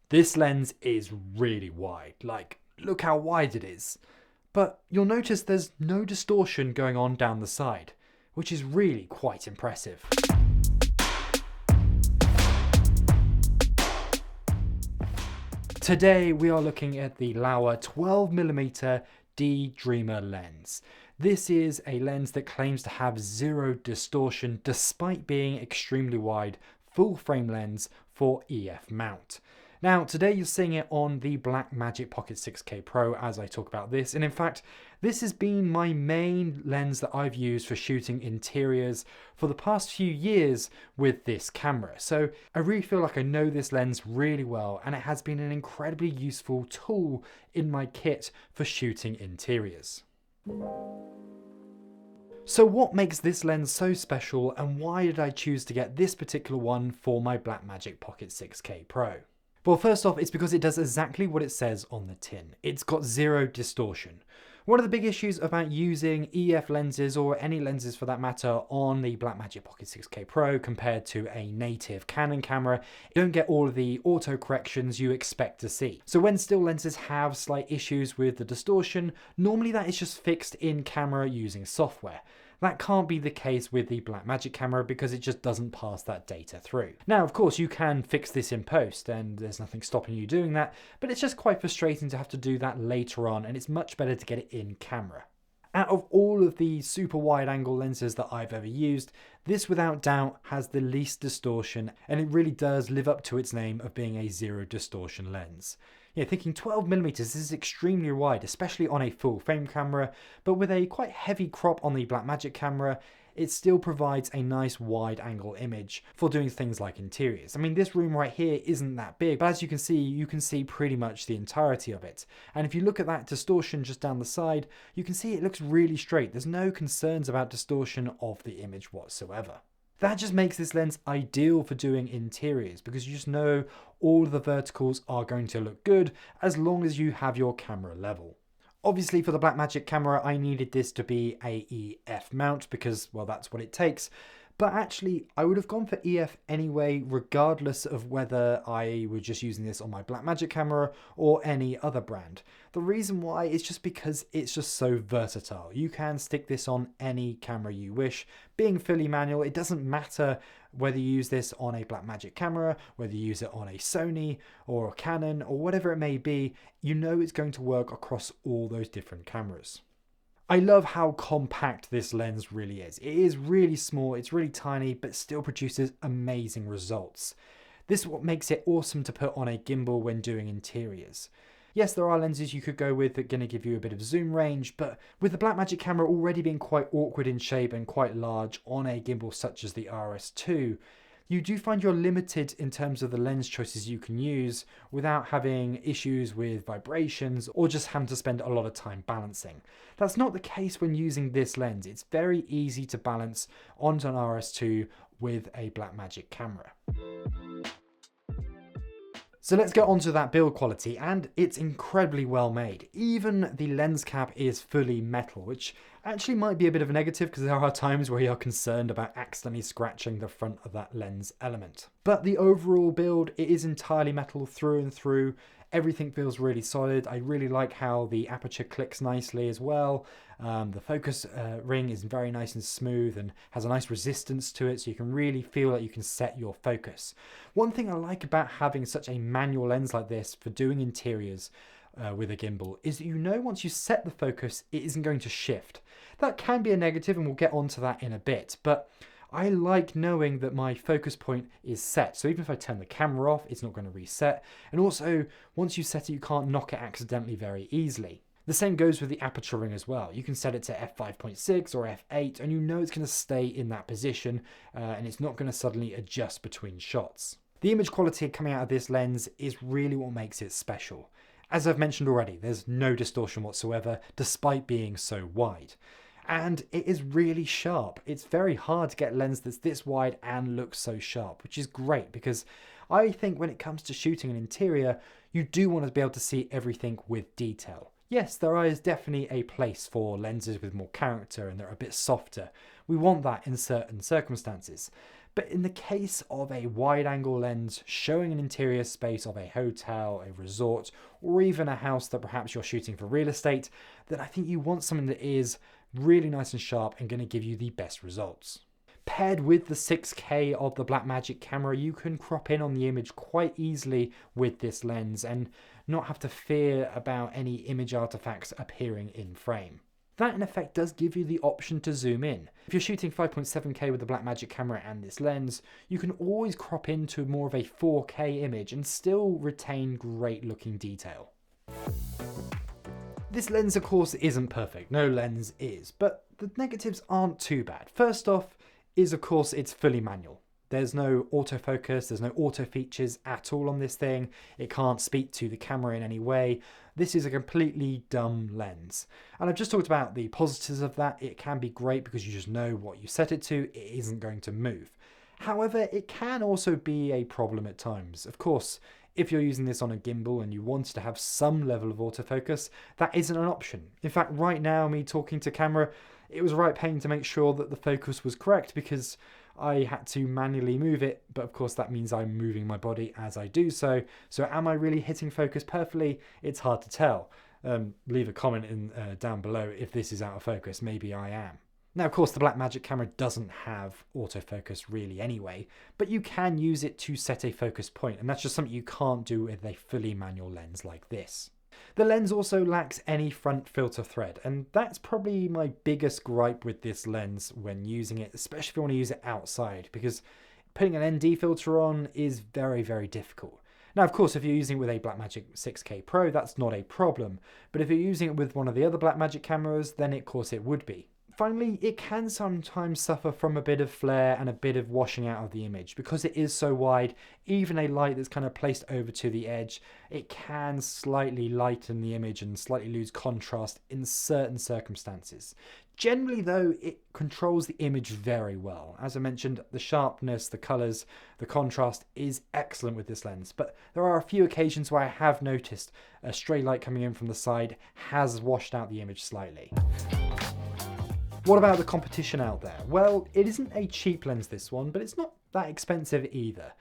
This lens is really wide, like look how wide it is. But you'll notice there's no distortion going on down the side, which is really quite impressive. Today we are looking at the Laowa 12mm D Dreamer lens. This is a lens that claims to have zero distortion despite being extremely wide, full frame lens for EF mount. Now today you're seeing it on the Blackmagic Pocket 6K Pro as I talk about this, and in fact this has been my main lens that I've used for shooting interiors for the past few years with this camera. So I really feel like I know this lens really well, and it has been an incredibly useful tool in my kit for shooting interiors. So what makes this lens so special, and why did I choose to get this particular one for my Blackmagic Pocket 6K Pro? Well, first off, it's because it does exactly what it says on the tin. It's got zero distortion. One of the big issues about using EF lenses, or any lenses for that matter, on the Blackmagic Pocket 6K Pro compared to a native Canon camera, you don't get all of the auto corrections you expect to see. So when still lenses have slight issues with the distortion, normally that is just fixed in camera using software. That can't be the case with the Blackmagic camera because it just doesn't pass that data through. Now, of course, you can fix this in post and there's nothing stopping you doing that, but it's just quite frustrating to have to do that later on, and it's much better to get it in camera. Out of all of the super wide angle lenses that I've ever used, this without doubt has the least distortion, and it really does live up to its name of being a zero distortion lens. Yeah, thinking 12mm, this is extremely wide, especially on a full frame camera, but with a quite heavy crop on the Blackmagic camera, it still provides a nice wide angle image for doing things like interiors. I mean, this room right here isn't that big, but as you can see pretty much the entirety of it. And if you look at that distortion just down the side, you can see it looks really straight. There's no concerns about distortion of the image whatsoever. That just makes this lens ideal for doing interiors because you just know all of the verticals are going to look good as long as you have your camera level. Obviously for the Blackmagic camera I needed this to be a EF mount because, well, that's what it takes. But actually, I would have gone for EF anyway, regardless of whether I were just using this on my Blackmagic camera or any other brand. The reason why is just because it's just so versatile. You can stick this on any camera you wish. Being fully manual, it doesn't matter whether you use this on a Blackmagic camera, whether you use it on a Sony or a Canon or whatever it may be, you know it's going to work across all those different cameras. I love how compact this lens really is. It is really small, it's really tiny, but still produces amazing results. This is what makes it awesome to put on a gimbal when doing interiors. Yes, there are lenses you could go with that are going to give you a bit of zoom range, but with the Blackmagic camera already being quite awkward in shape and quite large on a gimbal such as the RS2, you do find you're limited in terms of the lens choices you can use without having issues with vibrations or just having to spend a lot of time balancing. That's not the case when using this lens. It's very easy to balance onto an RS2 with a Blackmagic camera. So let's get on to that build quality, and it's incredibly well made. Even the lens cap is fully metal, which actually might be a bit of a negative because there are times where you're concerned about accidentally scratching the front of that lens element. But the overall build, it is entirely metal through and through. Everything feels really solid. I really like how the aperture clicks nicely as well. The focus ring is very nice and smooth and has a nice resistance to it, so you can really feel that you can set your focus. One thing I like about having such a manual lens like this for doing interiors with a gimbal is that you know once you set the focus, it isn't going to shift. That can be a negative, and we'll get onto that in a bit, but I like knowing that my focus point is set. So even if I turn the camera off, it's not going to reset. And also, once you set it, you can't knock it accidentally very easily. The same goes with the aperture ring as well. You can set it to f5.6 or f8, and you know it's going to stay in that position, and it's not going to suddenly adjust between shots. The image quality coming out of this lens is really what makes it special. As I've mentioned already, there's no distortion whatsoever, despite being so wide. And it is really sharp. It's very hard to get a lens that's this wide and looks so sharp, which is great because I think when it comes to shooting an interior, you do want to be able to see everything with detail. Yes, there is definitely a place for lenses with more character and they're a bit softer. We want that in certain circumstances. But in the case of a wide-angle lens showing an interior space of a hotel, a resort, or even a house that perhaps you're shooting for real estate, then I think you want something that is really nice and sharp and going to give you the best results. Paired with the 6K of the Blackmagic camera, you can crop in on the image quite easily with this lens and not have to fear about any image artifacts appearing in frame. That in effect does give you the option to zoom in. If you're shooting 5.7K with the Blackmagic camera and this lens, you can always crop into more of a 4K image and still retain great looking detail. This lens of course isn't perfect, no lens is, but the negatives aren't too bad. First off is of course it's fully manual. There's no autofocus, there's no auto features at all on this thing. It can't speak to the camera in any way. This is a completely dumb lens. And I've just talked about the positives of that. It can be great because you just know what you set it to. It isn't going to move. However, it can also be a problem at times. Of course, if you're using this on a gimbal and you wanted to have some level of autofocus, that isn't an option. In fact, right now, me talking to camera, it was right pain to make sure that the focus was correct because I had to manually move it, but of course that means I'm moving my body as I do so. So am I really hitting focus perfectly? It's hard to tell. Leave a comment down below if this is out of focus. Maybe I am. Now, of course, the Blackmagic camera doesn't have autofocus really anyway, but you can use it to set a focus point, and that's just something you can't do with a fully manual lens like this. The lens also lacks any front filter thread, and that's probably my biggest gripe with this lens when using it, especially if you want to use it outside, because putting an ND filter on is very, very difficult. Now, of course, if you're using it with a Blackmagic 6K Pro, that's not a problem, but if you're using it with one of the other Blackmagic cameras, then of course it would be. Finally, it can sometimes suffer from a bit of flare and a bit of washing out of the image. Because it is so wide, even a light that's kind of placed over to the edge, it can slightly lighten the image and slightly lose contrast in certain circumstances. Generally though, it controls the image very well. As I mentioned, the sharpness, the colours, the contrast is excellent with this lens, but there are a few occasions where I have noticed a stray light coming in from the side has washed out the image slightly. What about the competition out there? Well, it isn't a cheap lens, this one, but it's not that expensive either.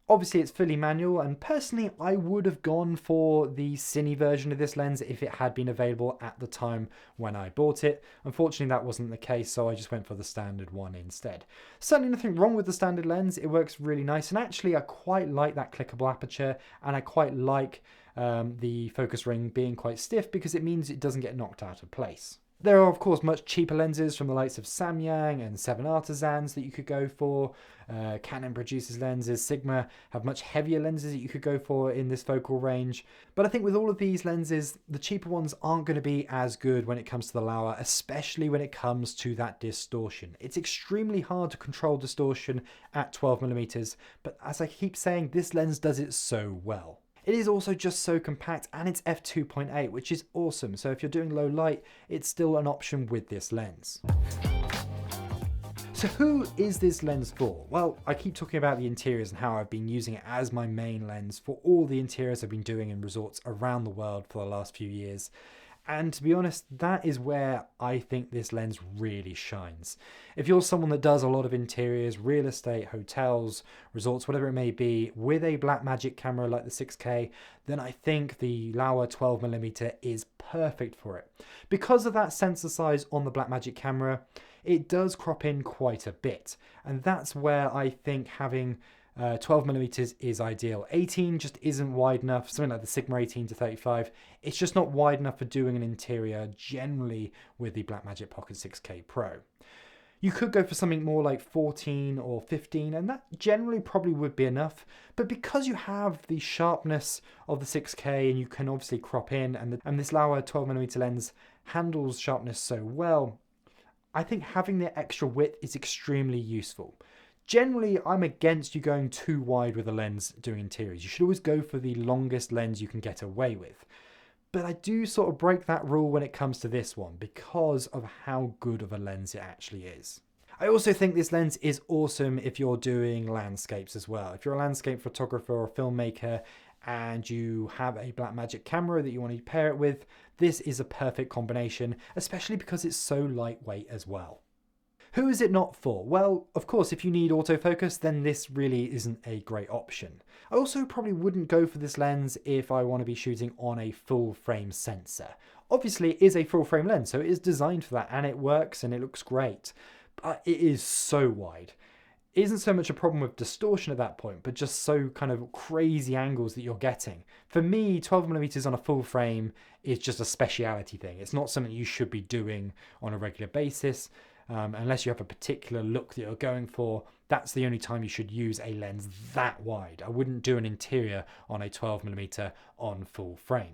Obviously, it's fully manual, and personally, I would have gone for the cine version of this lens if it had been available at the time when I bought it. Unfortunately, that wasn't the case, so I just went for the standard one instead. Certainly nothing wrong with the standard lens. It works really nice, and actually, I quite like that clickable aperture, and I quite like the focus ring being quite stiff because it means it doesn't get knocked out of place. There are, of course, much cheaper lenses from the likes of Samyang and 7 Artisans that you could go for. Canon produces lenses. Sigma have much heavier lenses that you could go for in this focal range. But I think with all of these lenses, the cheaper ones aren't going to be as good when it comes to the Laowa, especially when it comes to that distortion. It's extremely hard to control distortion at 12mm, but as I keep saying, this lens does it so well. It is also just so compact, and it's F2.8, which is awesome. So if you're doing low light, it's still an option with this lens. So who is this lens for? Well, I keep talking about the interiors and how I've been using it as my main lens for all the interiors I've been doing in resorts around the world for the last few years. And to be honest, that is where I think this lens really shines. If you're someone that does a lot of interiors, real estate, hotels, resorts, whatever it may be, with a Blackmagic camera like the 6K, then I think the Laowa 12mm is perfect for it. Because of that sensor size on the Blackmagic camera, it does crop in quite a bit. And that's where I think having 12mm is ideal. 18 just isn't wide enough. Something like the Sigma 18 to 35, it's just not wide enough for doing an interior generally with the Blackmagic Pocket 6K Pro. You could go for something more like 14 or 15, and that generally probably would be enough. But because you have the sharpness of the 6K and you can obviously crop in, and this Laowa 12mm lens handles sharpness so well, I think having the extra width is extremely useful. Generally, I'm against you going too wide with a lens doing interiors. You should always go for the longest lens you can get away with. But I do sort of break that rule when it comes to this one because of how good of a lens it actually is. I also think this lens is awesome if you're doing landscapes as well. If you're a landscape photographer or filmmaker and you have a Blackmagic camera that you want to pair it with, this is a perfect combination, especially because it's so lightweight as well. Who is it not for? Well, of course, if you need autofocus, then this really isn't a great option. I also probably wouldn't go for this lens if I want to be shooting on a full frame sensor. Obviously, it is a full frame lens, so it is designed for that, and it works and it looks great. But it is so wide. It isn't so much a problem with distortion at that point, but just so kind of crazy angles that you're getting. For me, 12mm on a full frame is just a speciality thing. It's not something you should be doing on a regular basis. Unless you have a particular look that you're going for, that's the only time you should use a lens that wide. I wouldn't do an interior on a 12mm on full frame.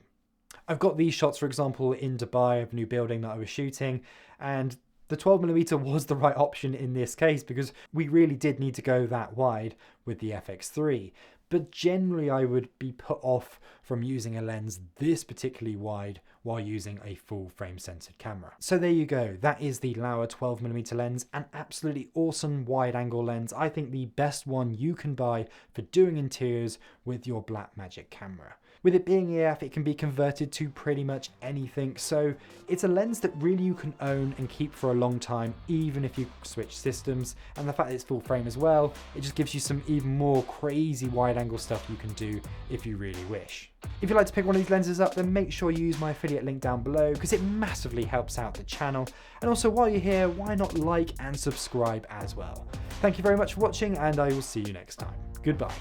I've got these shots, for example, in Dubai of a new building that I was shooting, and the 12mm was the right option in this case because we really did need to go that wide with the FX3. But generally I would be put off from using a lens this particularly wide while using a full frame censored camera. So there you go, that is the Laowa 12mm lens, an absolutely awesome wide angle lens. I think the best one you can buy for doing interiors with your Blackmagic camera. With it being EF, it can be converted to pretty much anything, so it's a lens that really you can own and keep for a long time, even if you switch systems. And the fact that it's full frame as well, it just gives you some even more crazy wide angle stuff you can do if you really wish. If you'd like to pick one of these lenses up, then make sure you use my affiliate link down below because it massively helps out the channel. And also while you're here, why not like and subscribe as well? Thank you very much for watching, and I will see you next time. Goodbye.